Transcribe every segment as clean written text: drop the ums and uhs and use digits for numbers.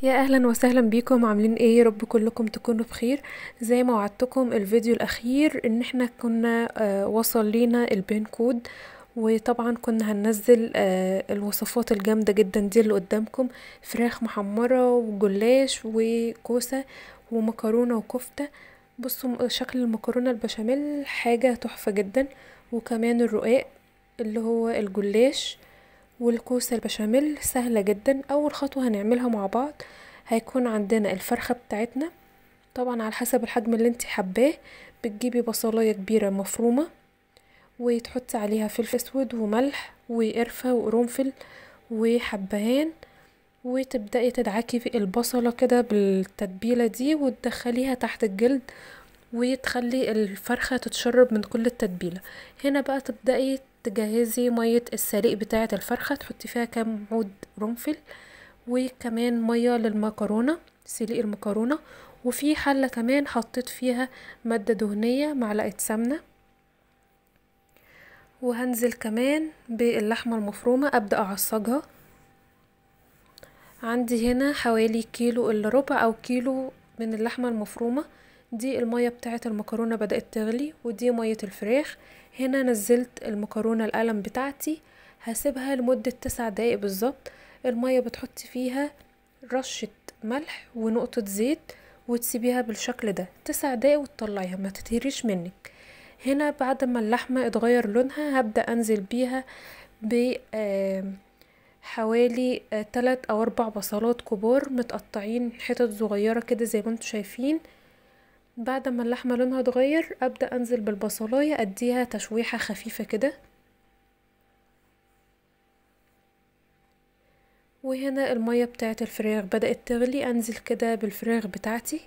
يا اهلا وسهلا بيكم، عاملين ايه؟ يا رب كلكم تكونوا بخير. زي ما وعدتكم الفيديو الاخير ان احنا كنا وصل لينا البين كود، وطبعا كنا هننزل الوصفات الجامدة جدا دي اللي قدامكم: فراخ محمرة وجلاش وكوسة ومكرونة وكفتة. بصوا شكل المكرونة البشاميل حاجة تحفة جدا، وكمان الرقاق اللي هو الجلاش والكوسة البشاميل سهلة جدا. اول خطوة هنعملها مع بعض هيكون عندنا الفرخة بتاعتنا، طبعا على حسب الحجم اللي انت حباه. بتجيبي بصلاية كبيرة مفرومة وتحطي عليها فلفل اسود وملح وقرفة وقرنفل وحبهان، وتبدأي تدعكي في البصلة كده بالتتبيلة دي وتدخليها تحت الجلد، وتخلي الفرخة تتشرب من كل التتبيلة. هنا بقى تبدأي تجهزي مية السليق بتاعة الفرخة، تحطي فيها كام عود قرنفل، وكمان مية للمكرونة، سليق المكرونة. وفي حلة كمان حطيت فيها مادة دهنية، معلقة سمنة، وهنزل كمان باللحمة المفرومة أبدأ أعصجها. عندي هنا حوالي كيلو الا ربع أو كيلو من اللحمة المفرومة. دي المية بتاعة المكرونة بدأت تغلي، ودي مية الفراخ. هنا نزلت المكرونة القلم بتاعتي، هسيبها لمدة 9 دقايق بالظبط. المية بتحطي فيها رشة ملح ونقطة زيت، وتسيبيها بالشكل ده 9 دقايق وتطلعيها ما تتهريش منك. هنا بعد ما اللحمة اتغير لونها هبدأ انزل بيها ب حوالي 3 أو 4 بصلات كبار متقطعين حتت صغيرة كده زي ما انتوا شايفين. بعد ما اللحمة لونها اتغير ابدأ انزل بالبصلاية اديها تشويحة خفيفة كده. وهنا المية بتاعت الفراخ بدأت تغلي، انزل كده بالفراخ بتاعتي.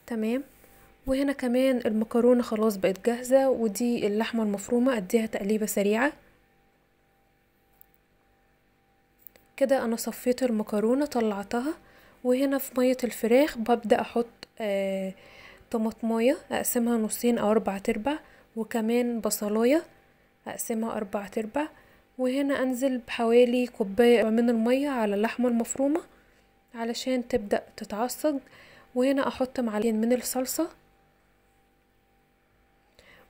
تمام. وهنا كمان المكرونة خلاص بقت جاهزة، ودي اللحمة المفرومة اديها تقليبة سريعة كده. انا صفيت المكرونة طلعتها، وهنا في مية الفراخ ببدأ احط طماطمايه اقسمها نصين او 4 تربع، وكمان بصلايه اقسمها 4 تربع. وهنا انزل بحوالي كوباية من المية على اللحمة المفرومة علشان تبدأ تتعصج. وهنا احط معلقتين من الصلصة،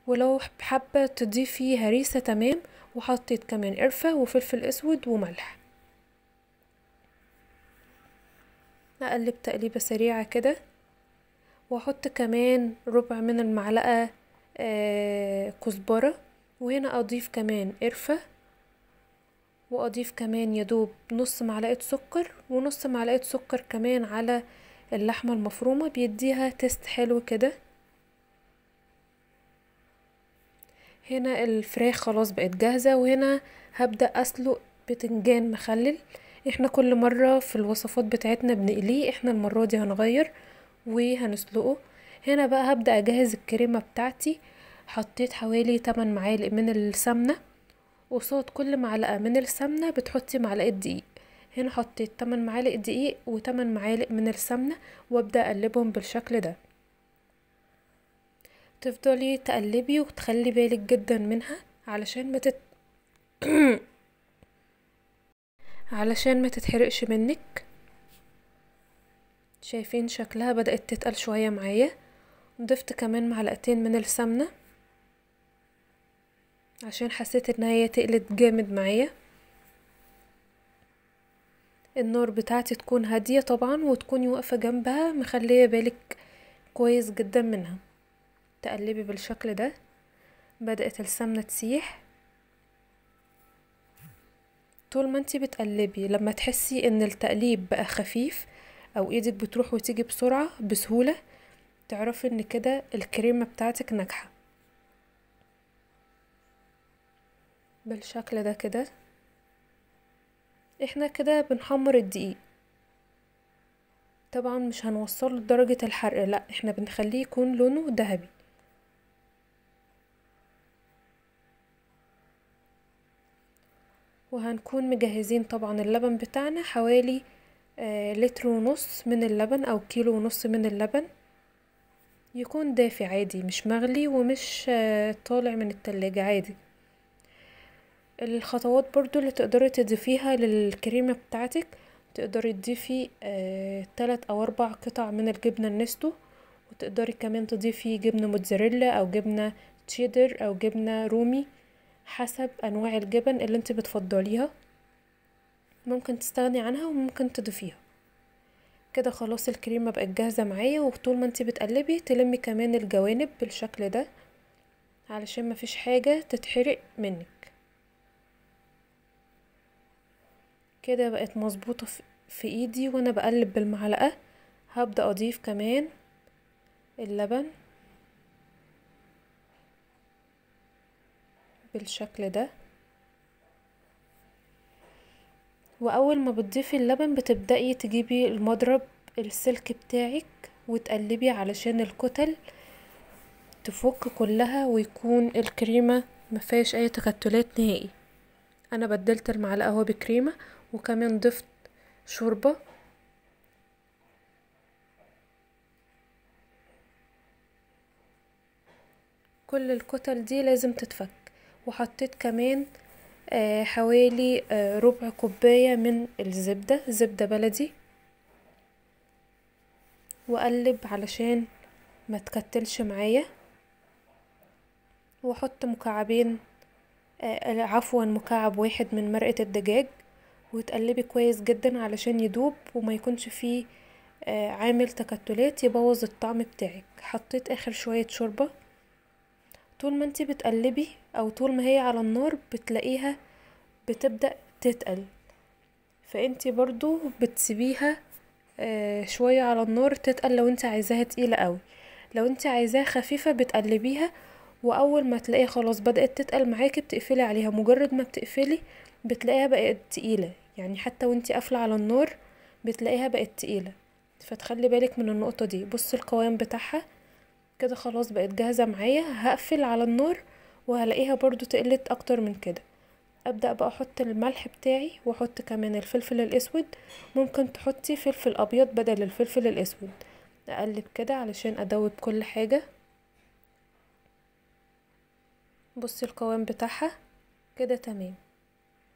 ولو حابة تضيفي هريسة تمام. وحطيت كمان قرفة وفلفل اسود وملح. اقلب تقليبة سريعة كده، واحط كمان ربع من المعلقة كزبرة. وهنا اضيف كمان قرفة، واضيف كمان يدوب نص معلقة سكر، ونص معلقة سكر كمان على اللحمة المفرومة بيديها تيست حلو كده. هنا الفراخ خلاص بقت جاهزة، وهنا هبدأ اسلق بتنجان مخلل. احنا كل مرة في الوصفات بتاعتنا بنقليه، احنا المرة دي هنغير وهنسلقه. هنا بقى هبدأ اجهز الكريمة بتاعتي. حطيت حوالي 8 معالق من السمنة، قصاد كل معلقة من السمنة بتحطي معلقة دقيق. هنا حطيت 8 معالق دقيق و8 معالق من السمنة، وابدأ اقلبهم بالشكل ده. تفضلي تقلبي وتخلي بالك جدا منها علشان علشان ما تتحرقش منك. شايفين شكلها بدأت تتقل شوية معايا. ضفت كمان معلقتين من السمنة عشان حسيت ان هي تقلت جامد معايا. النار بتاعتي تكون هادية طبعا، وتكوني واقفة جنبها مخلية بالك كويس جدا منها. تقلبي بالشكل ده. بدأت السمنة تسيح. طول ما انتي بتقلبي لما تحسي ان التقليب بقى خفيف او ايدك بتروح وتيجي بسرعة بسهولة، تعرفي ان كده الكريمة بتاعتك ناجحة. بالشكل ده كده احنا كده بنحمر الدقيق. طبعا مش هنوصله لدرجة الحرق، لا احنا بنخليه يكون لونه ذهبي. وهنكون مجهزين طبعا اللبن بتاعنا حوالي لتر ونص من اللبن او كيلو ونص من اللبن. يكون دافي عادي، مش مغلي ومش طالع من التلاجة، عادي. الخطوات برضو اللي تقدري تضيفيها للكريمة بتاعتك، تقدري تضيفي 3 أو 4 قطع من الجبنة النستو، وتقدري كمان تضيفي جبنة موتزاريلا او جبنة تشيدر او جبنة رومي، حسب انواع الجبن اللي انت بتفضليها، ممكن تستغني عنها وممكن تضيفيها. كده خلاص الكريمة بقت جاهزة معايا، وطول ما انت بتقلبي تلمي كمان الجوانب بالشكل ده علشان مفيش حاجة تتحرق منك. كده بقت مظبوطة في ايدي وانا بقلب بالمعلقة. هبدأ اضيف كمان اللبن بالشكل ده، واول ما بتضيفي اللبن بتبدأي تجيبي المضرب السلك بتاعك وتقلبي علشان الكتل تفك كلها ويكون الكريمة مفيهاش اي تكتلات نهائي. انا بدلت المعلقة اهو بكريمة، وكمان ضفت شوربة. كل الكتل دي لازم تتفك. وحطيت كمان حوالي ربع كوباية من الزبدة، زبدة بلدي، واقلب علشان ما تكتلش معايا. واحط مكعبين عفوا مكعب واحد من مرقة الدجاج، وتقلبي كويس جدا علشان يدوب وما يكونش فيه عامل تكتلات يبوظ الطعم بتاعك. حطيت اخر شوية شوربة. طول ما انتي بتقلبي او طول ما هي على النار بتلاقيها بتبدأ تتقل، فانتي برضو بتسيبيها شوية على النار تتقل لو انتي عايزاها تقيلة قوي. لو انتي عايزاها خفيفة بتقلبيها، واول ما تلاقيها خلاص بدأت تتقل معاكي بتقفلي عليها. مجرد ما بتقفلي بتلاقيها بقت تقيلة، يعني حتى وانتي قافلة على النار بتلاقيها بقت تقيلة، فتخلي بالك من النقطة دي. بص القوام بتاعها كده خلاص بقت جاهزة معايا. هقفل على النار وهلاقيها برضو تقلت اكتر من كده. ابدأ بقى احط الملح بتاعي، واحط كمان الفلفل الاسود، ممكن تحطي فلفل ابيض بدل الفلفل الاسود. اقلب كده علشان ادوب كل حاجة. بصي القوام بتاعها كده تمام،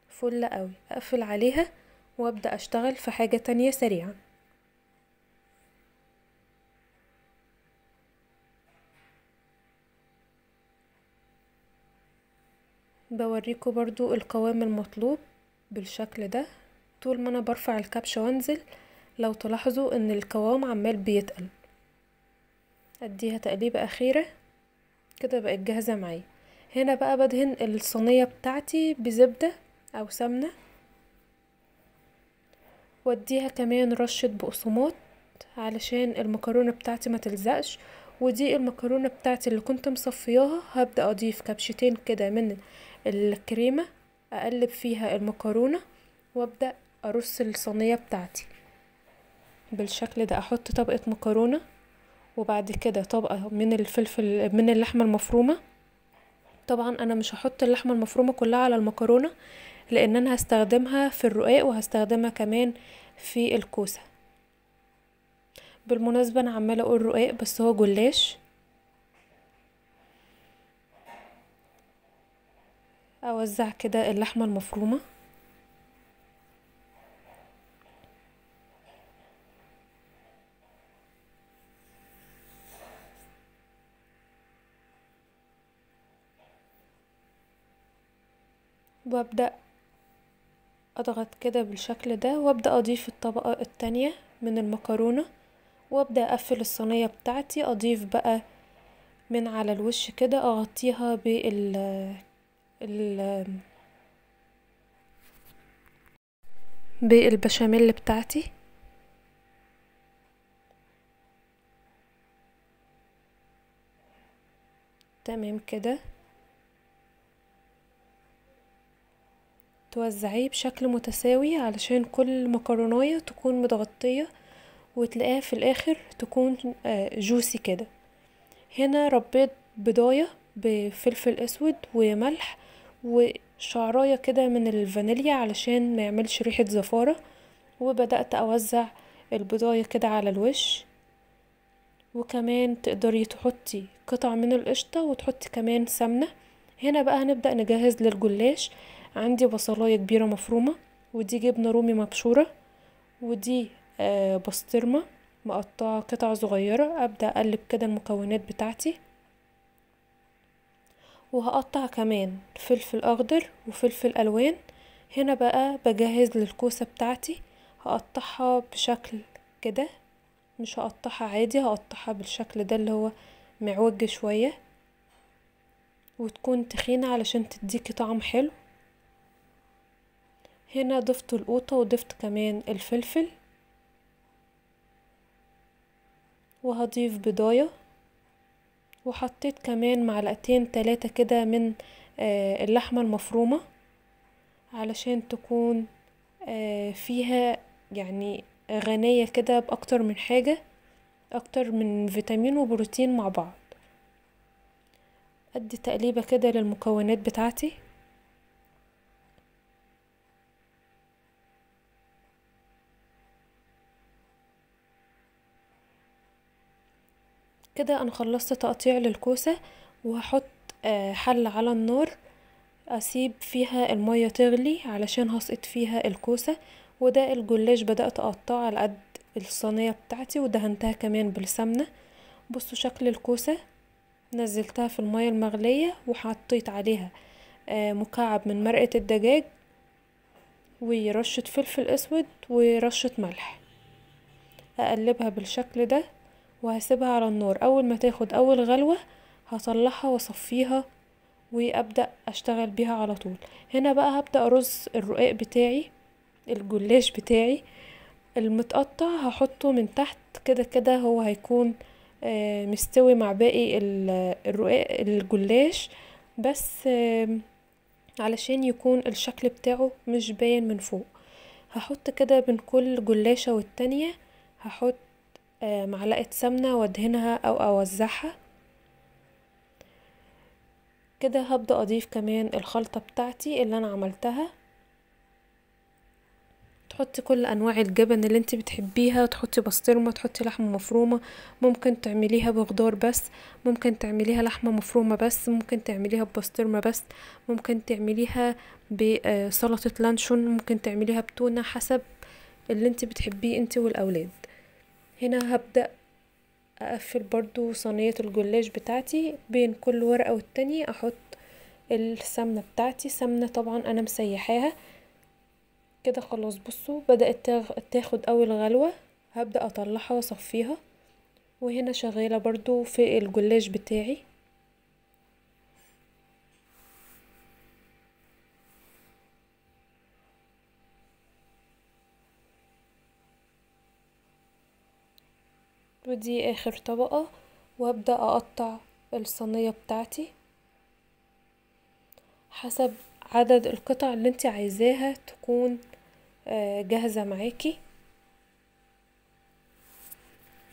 فل قوي. اقفل عليها وابدأ اشتغل في حاجة تانية سريعا. بوريكم برضو القوام المطلوب بالشكل ده. طول ما انا برفع الكبشة وانزل لو تلاحظوا ان القوام عمال بيتقل. اديها تقليبة اخيرة كده بقت جاهزة معايا. هنا بقى بدهن الصينية بتاعتي بزبدة او سمنة، واديها كمان رشة بقسماط علشان المكرونة بتاعتي ما تلزقش. ودي المكرونة بتاعتي اللي كنت مصفياها. هبدأ اضيف كبشتين كده من الكريمة، اقلب فيها المكرونة، وابدأ ارص الصينية بتاعتي بالشكل ده. احط طبقة مكرونة، وبعد كده طبقة من الفلفل من اللحمة المفرومة. طبعا انا مش هحط اللحمة المفرومة كلها على المكرونة، لان انا هستخدمها في الرقاق وهستخدمها كمان في الكوسة. بالمناسبة انا عمالة اقول رقاق بس هو جلاش. اوزع كده اللحمة المفرومة، وابدأ اضغط كده بالشكل ده، وابدأ اضيف الطبقة التانية من المكرونة، وابدأ اقفل الصينية بتاعتي. اضيف بقى من على الوش كده اغطيها ال... بالبشاميل بتاعتي. تمام كده. توزعيه بشكل متساوي علشان كل مكرونايه تكون متغطية، وتلاقيها في الاخر تكون جوسي كده. هنا ربيت بضاية بفلفل اسود وملح وشعراية كده من الفانيليا علشان ما يعملش ريحة زفارة. وبدأت اوزع البضاية كده على الوش، وكمان تقدري تحطي قطع من القشطة وتحطي كمان سمنة. هنا بقى هنبدأ نجهز للجلاش. عندي بصلاية كبيرة مفرومة، ودي جبنة رومي مبشورة، ودي بسطرمة مقطعة قطع صغيرة. أبدأ أقلب كده المكونات بتاعتي، وهقطع كمان فلفل أخضر وفلفل ألوان. هنا بقى بجهز للكوسة بتاعتي، هقطعها بشكل كده، مش هقطعها عادي، هقطعها بالشكل ده اللي هو معوج شوية، وتكون تخينة علشان تديكي طعم حلو. هنا ضفت القوطة وضفت كمان الفلفل، وهضيف بضاية، وحطيت كمان معلقتين 3 كده من اللحمة المفرومة علشان تكون فيها يعني غنية كده بأكتر من حاجة، أكتر من فيتامين وبروتين مع بعض. أدي تقليبة كده للمكونات بتاعتي. كده انا خلصت تقطيع للكوسة، وهحط حلة على النار، اسيب فيها المية تغلي علشان هسقط فيها الكوسة. وده الجلاش بدأت اقطعه على قد الصينية بتاعتي، ودهنتها كمان بالسمنة. بصوا شكل الكوسة، نزلتها في المية المغلية وحطيت عليها مكعب من مرقة الدجاج ورشة فلفل اسود ورشة ملح. اقلبها بالشكل ده وهسيبها على النار. اول ما تاخد اول غلوة هطلعها واصفيها وابدأ اشتغل بيها على طول. هنا بقى هبدأ ارص الرقاق بتاعي، الجلاش بتاعي المتقطع هحطه من تحت. كده كده هو هيكون مستوي مع باقي الرقاق الجلاش، بس علشان يكون الشكل بتاعه مش باين من فوق. هحط كده بين كل جلاشة والتانية، هحط معلقة سمنة وادهنها او اوزعها كده. هبدأ اضيف كمان الخلطة بتاعتي اللي انا عملتها. تحطي كل انواع الجبن اللي انت بتحبيها، تحطي بسطرمة، تحطي لحمة مفرومة، ممكن تعمليها بخضار بس، ممكن تعمليها لحمة مفرومة بس، ممكن تعمليها ببسطرمة بس، ممكن تعمليها بسلطة لانشون، ممكن تعمليها بتونة، حسب اللي انت بتحبيه انت والاولاد. هنا هبدأ اقفل برضو صينية الجلاش بتاعتي، بين كل ورقة والتانية احط السمنة بتاعتي. سمنة طبعا انا مسيحاها كده. خلاص بصوا بدأت تاخد اول غلوة، هبدأ اطلعها واصفيها. وهنا شغالة برضو في الجلاش بتاعي. ودي اخر طبقة، وابدأ اقطع الصينية بتاعتي حسب عدد القطع اللي انت عايزاها تكون جاهزة معاكي،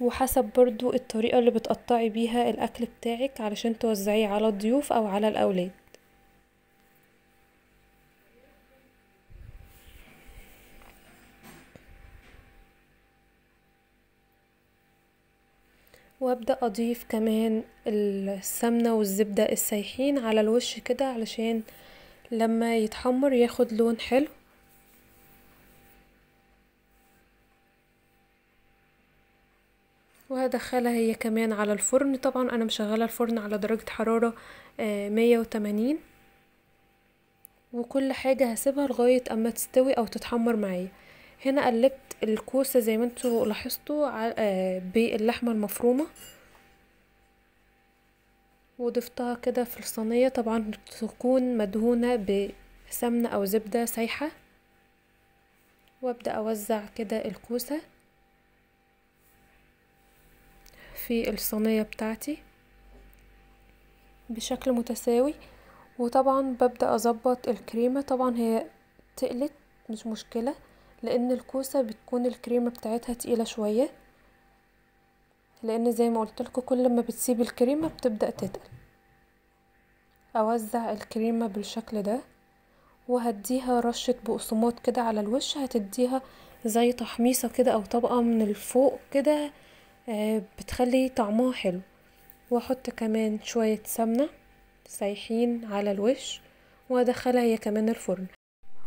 وحسب برضو الطريقة اللي بتقطعي بيها الاكل بتاعك علشان توزعيه على الضيوف او على الاولاد. وابدأ اضيف كمان السمنة والزبدة السايحين على الوش كده علشان لما يتحمر ياخد لون حلو. وهدخلها هي كمان على الفرن. طبعا انا مشغلة الفرن على درجة حرارة 180، وكل حاجة هسيبها لغاية اما تستوي او تتحمر معايا. هنا قلبت الكوسة زي ما انتوا لاحظتوا باللحمة المفرومة، وضفتها كده في الصينية. طبعا تكون مدهونة بسمنة او زبدة سايحة. وابدأ اوزع كده الكوسة في الصينية بتاعتي بشكل متساوي. وطبعا ببدأ اظبط الكريمة. طبعا هي تقلت مش مشكلة، لان الكوسة بتكون الكريمة بتاعتها تقيلة شوية، لان زي ما قلتلكوا كل ما بتسيب الكريمة بتبدأ تتقل. اوزع الكريمة بالشكل ده، وهديها رشة بقسماط كده على الوش، هتديها زي تحميصة كده او طبقة من الفوق كده بتخلي طعمها حلو. واحط كمان شوية سمنة سايحين على الوش وادخلها هي كمان الفرن.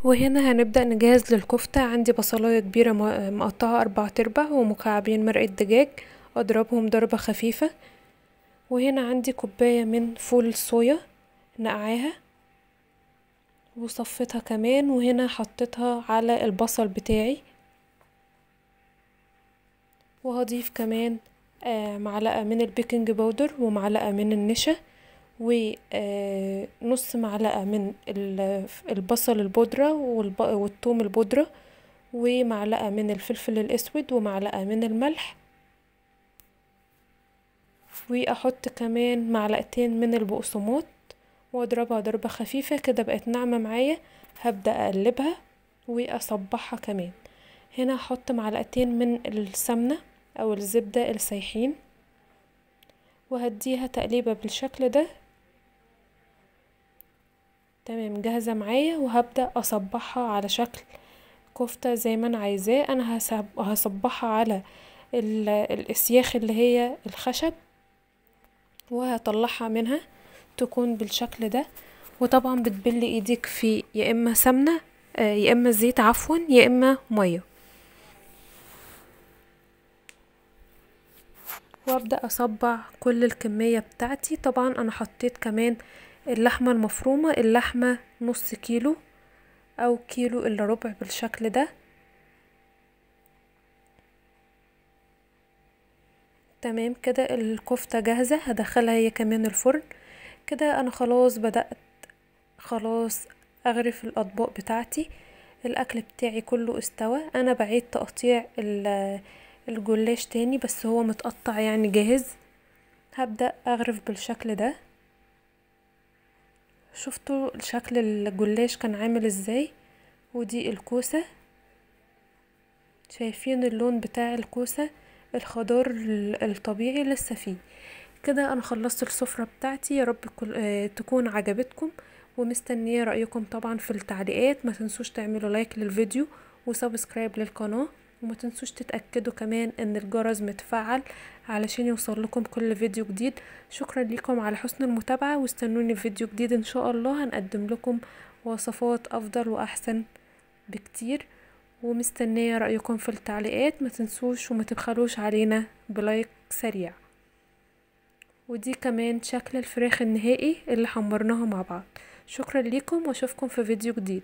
وهنا هنبدأ نجهز للكفتة. عندي بصلاية كبيرة مقطعة 4/4 ومكعبين مرقة دجاج اضربهم ضربة خفيفة. وهنا عندي كوباية من فول الصويا نقعاها وصفتها كمان، وهنا حطيتها على البصل بتاعي. وهضيف كمان معلقة من البيكنج باودر ومعلقة من النشا ونص معلقة من البصل البودرة والثوم البودرة ومعلقة من الفلفل الاسود ومعلقة من الملح. واحط كمان معلقتين من البقسماط واضربها ضربة خفيفة كده بقت ناعمة معايا. هبدأ اقلبها واصبحها كمان. هنا هحط معلقتين من السمنة او الزبدة السايحين وهديها تقليبة بالشكل ده. تمام جاهزة معايا وهبدأ اصبحها على شكل كفتة زي ما انا عايزاه. انا هصبحها على الاسياخ اللي هي الخشب وهطلعها منها تكون بالشكل ده. وطبعا بتبلي ايديك في يا اما سمنة يا اما زيت عفوا يا اما مية. وابدأ اصبع كل الكمية بتاعتي. طبعا انا حطيت كمان اللحمة المفرومة، اللحمة نص كيلو او كيلو الا ربع بالشكل ده. تمام كده الكفتة جاهزة هدخلها هي كمان الفرن. كده انا خلاص بدأت خلاص اغرف الاطباق بتاعتي. الاكل بتاعي كله استوى. انا بعيد تقطيع الجلاش تاني بس هو متقطع يعني جاهز. هبدأ اغرف بالشكل ده. شفتوا شكل الجلاش كان عامل ازاي؟ ودي الكوسة، شايفين اللون بتاع الكوسة؟ الخضار الطبيعي لسه فيه. كده انا خلصت السفرة بتاعتي. يا رب تكون عجبتكم ومستنية رأيكم طبعا في التعليقات. ما تنسوش تعملوا لايك للفيديو وسبسكرايب للقناة، وما تنسوش تتأكدوا كمان ان الجرس متفعل علشان يوصل لكم كل فيديو جديد. شكرا لكم على حسن المتابعة واستنوني في فيديو جديد ان شاء الله. هنقدم لكم وصفات افضل واحسن بكتير. ومستنية رأيكم في التعليقات. ما تنسوش وما تبخلوش علينا بلايك سريع. ودي كمان شكل الفراخ النهائي اللي حمرناها مع بعض. شكرا لكم واشوفكم في فيديو جديد.